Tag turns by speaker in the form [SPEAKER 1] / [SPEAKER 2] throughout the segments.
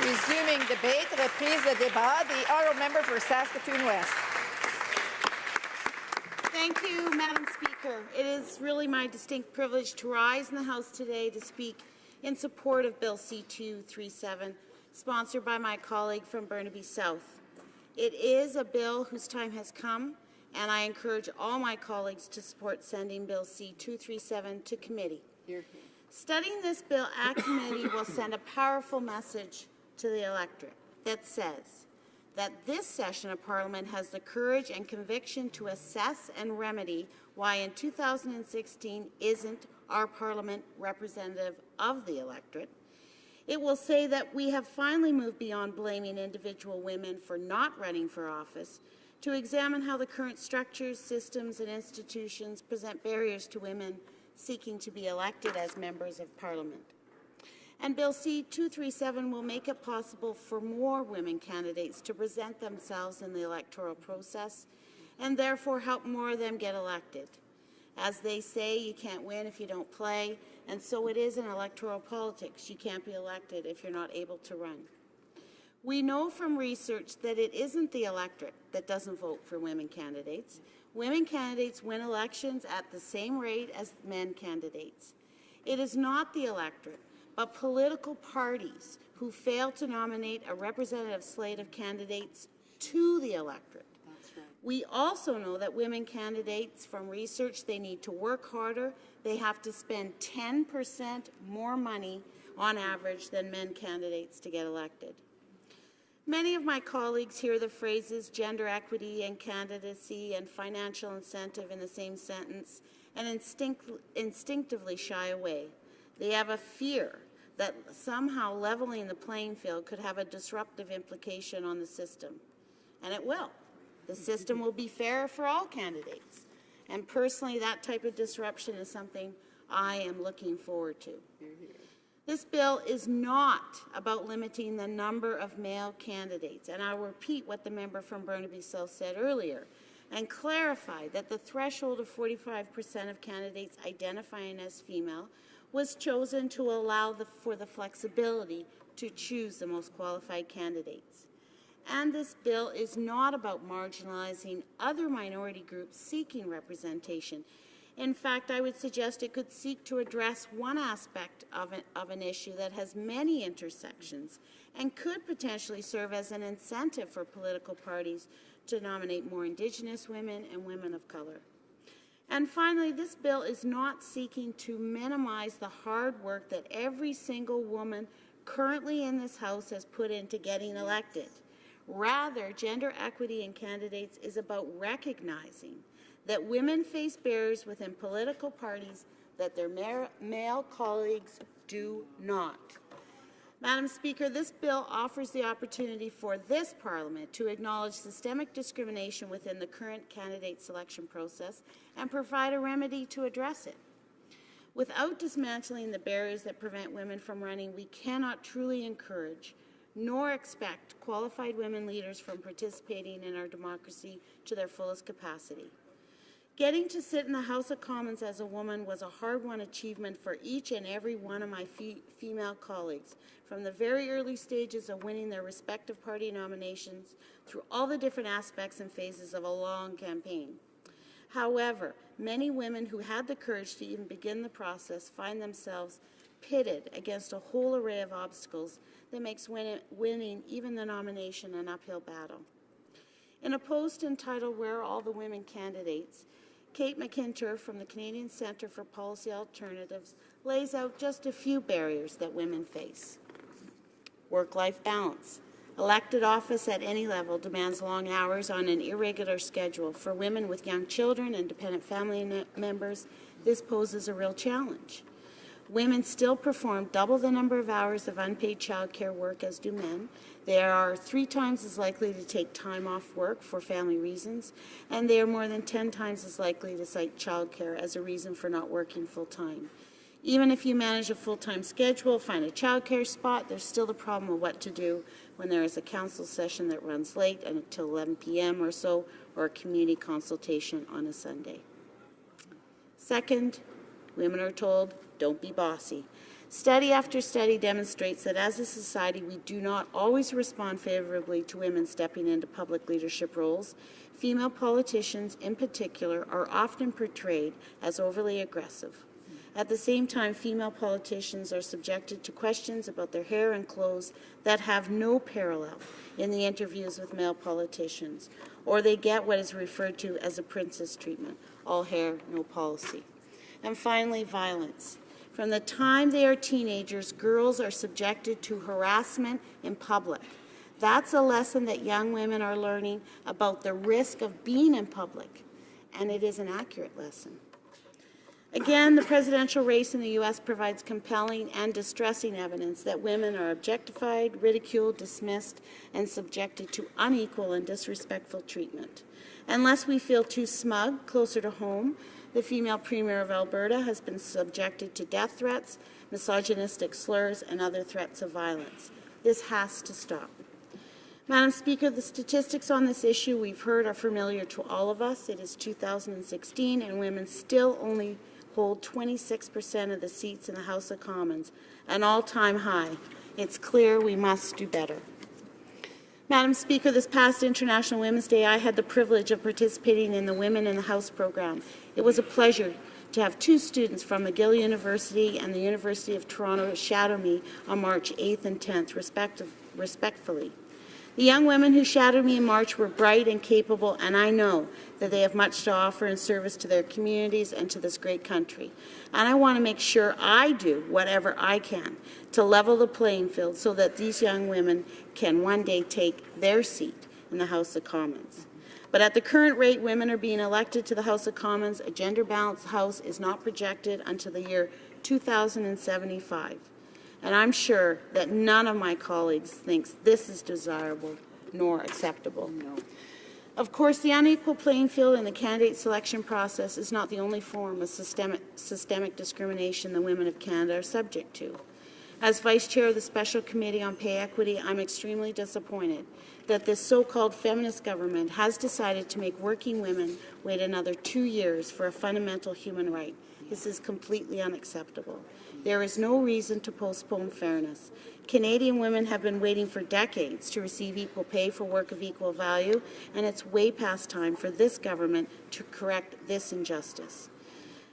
[SPEAKER 1] Resuming debate, reprise de débat. The honourable member for Saskatoon West.
[SPEAKER 2] Thank you, Madam Speaker. It is really my distinct privilege to rise in the House today to speak in support of Bill C237, sponsored by my colleague from Burnaby South. It is a bill whose time has come, and I encourage all my colleagues to support sending Bill C237 to committee. Studying this bill at committee will send a powerful message to the electorate that says that this session of Parliament has the courage and conviction to assess and remedy why in 2016 isn't our Parliament representative of the electorate. It will say that we have finally moved beyond blaming individual women for not running for office to examine how the current structures, systems and institutions present barriers to women seeking to be elected as members of Parliament. And Bill C237 will make it possible for more women candidates to present themselves in the electoral process and therefore help more of them get elected. As they say, you can't win if you don't play, and so it is in electoral politics. You can't be elected if you're not able to run. We know from research that it isn't the electorate that doesn't vote for women candidates. Women candidates win elections at the same rate as men candidates. It is not the electorate, but political parties who fail to nominate a representative slate of candidates to the electorate. That's right. We also know that women candidates, from research, they need to work harder. They have to spend 10% more money on average than men candidates to get elected. Many of my colleagues hear the phrases gender equity and candidacy and financial incentive in the same sentence and instinctively shy away. They have a fear that somehow leveling the playing field could have a disruptive implication on the system. And it will. The system will be fair for all candidates. And personally, that type of disruption is something I am looking forward to. This bill is not about limiting the number of male candidates, and I'll repeat what the member from Burnaby South said earlier, and clarify that the threshold of 45% of candidates identifying as female was chosen to allow for the flexibility to choose the most qualified candidates. And this bill is not about marginalizing other minority groups seeking representation. In fact, I would suggest it could seek to address one aspect of an issue that has many intersections and could potentially serve as an incentive for political parties to nominate more Indigenous women and women of color. And finally, this bill is not seeking to minimize the hard work that every single woman currently in this House has put into getting elected. Rather, gender equity in candidates is about recognizing that women face barriers within political parties that their male colleagues do not. Madam Speaker, this bill offers the opportunity for this Parliament to acknowledge systemic discrimination within the current candidate selection process and provide a remedy to address it. Without dismantling the barriers that prevent women from running, we cannot truly encourage nor expect qualified women leaders from participating in our democracy to their fullest capacity. Getting to sit in the House of Commons as a woman was a hard-won achievement for each and every one of my female colleagues, from the very early stages of winning their respective party nominations through all the different aspects and phases of a long campaign. However, many women who had the courage to even begin the process find themselves pitted against a whole array of obstacles that makes winning even the nomination an uphill battle. In a post entitled "Where Are All the Women Candidates?", Kate McIntyre from the Canadian Centre for Policy Alternatives lays out just a few barriers that women face. Work-life balance. Elected office at any level demands long hours on an irregular schedule. For women with young children and dependent family members, this poses a real challenge. Women still perform double the number of hours of unpaid childcare work as do men. They are 3 times as likely to take time off work for family reasons, and they are more than 10 times as likely to cite childcare as a reason for not working full-time. Even if you manage a full-time schedule, find a childcare spot, there's still the problem of what to do when there is a council session that runs late and until 11 p.m. or so, or a community consultation on a Sunday. Second, women are told, don't be bossy. Study after study demonstrates that as a society we do not always respond favorably to women stepping into public leadership roles. Female politicians in particular are often portrayed as overly aggressive. At the same time, female politicians are subjected to questions about their hair and clothes that have no parallel in the interviews with male politicians, or they get what is referred to as a princess treatment, all hair, no policy. And finally, violence. From the time they are teenagers, girls are subjected to harassment in public. That's a lesson that young women are learning about the risk of being in public, and it is an accurate lesson. Again, the presidential race in the U.S. provides compelling and distressing evidence that women are objectified, ridiculed, dismissed, and subjected to unequal and disrespectful treatment. Unless we feel too smug closer to home, the female Premier of Alberta has been subjected to death threats, misogynistic slurs, and other threats of violence. This has to stop. Madam Speaker, the statistics on this issue we've heard are familiar to all of us. It is 2016, and women still only hold 26% of the seats in the House of Commons, an all-time high. It's clear we must do better. Madam Speaker, this past International Women's Day, I had the privilege of participating in the Women in the House program. It was a pleasure to have two students from McGill University and the University of Toronto shadow me on March 8th and 10th, respectfully. The young women who shadowed me in March were bright and capable, and I know that they have much to offer in service to their communities and to this great country. And I want to make sure I do whatever I can to level the playing field so that these young women can one day take their seat in the House of Commons. But at the current rate women are being elected to the House of Commons, a gender-balanced House is not projected until the year 2075. And I'm sure that none of my colleagues thinks this is desirable nor acceptable. No. Of course, the unequal playing field in the candidate selection process is not the only form of systemic discrimination the women of Canada are subject to. As Vice Chair of the Special Committee on Pay Equity, I'm extremely disappointed that this so-called feminist government has decided to make working women wait another 2 years for a fundamental human right. This is completely unacceptable. There is no reason to postpone fairness. Canadian women have been waiting for decades to receive equal pay for work of equal value, and it's way past time for this government to correct this injustice.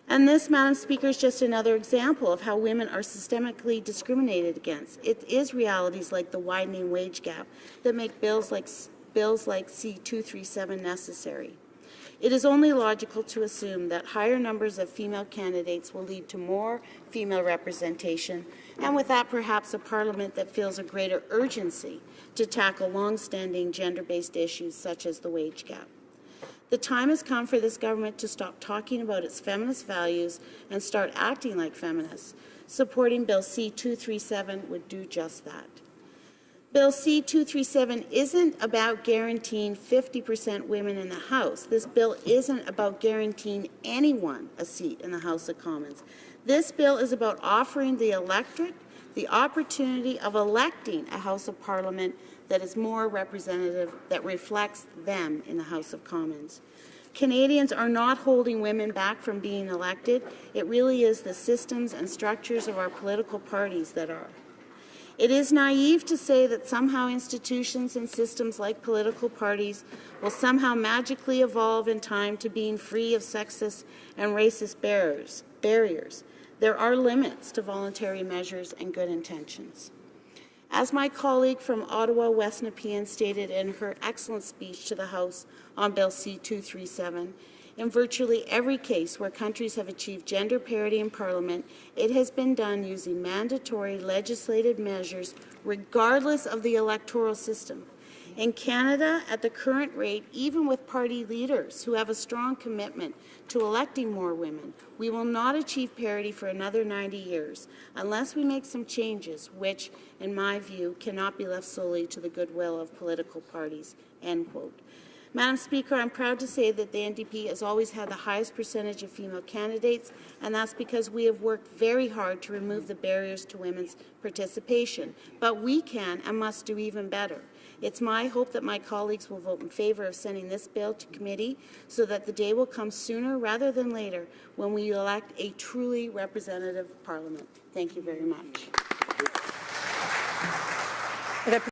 [SPEAKER 2] And this, Madam Speaker, is just another example of how women are systemically discriminated against. It is realities like the widening wage gap that make bills like C237 necessary. It is only logical to assume that higher numbers of female candidates will lead to more female representation, and with that perhaps a parliament that feels a greater urgency to tackle long-standing gender-based issues such as the wage gap. The time has come for this government to stop talking about its feminist values and start acting like feminists. Supporting Bill C237 would do just that. Bill C237 isn't about guaranteeing 50% women in the House. This bill isn't about guaranteeing anyone a seat in the House of Commons. This bill is about offering the electorate the opportunity of electing a House of Parliament that is more representative, that reflects them in the House of Commons. Canadians are not holding women back from being elected. It really is the systems and structures of our political parties that are. It is naive to say that somehow institutions and systems like political parties will somehow magically evolve in time to being free of sexist and racist barriers. There are limits to voluntary measures and good intentions. As my colleague from Ottawa, West Nepean, stated in her excellent speech to the House on Bill C237, in virtually every case where countries have achieved gender parity in Parliament, it has been done using mandatory legislative measures regardless of the electoral system. In Canada, at the current rate, even with party leaders who have a strong commitment to electing more women, we will not achieve parity for another 90 years unless we make some changes, which, in my view, cannot be left solely to the goodwill of political parties." End quote. Madam Speaker, I'm proud to say that the NDP has always had the highest percentage of female candidates, and that's because we have worked very hard to remove the barriers to women's participation. But we can and must do even better. It's my hope that my colleagues will vote in favour of sending this bill to committee so that the day will come sooner rather than later when we elect a truly representative parliament. Thank you very much.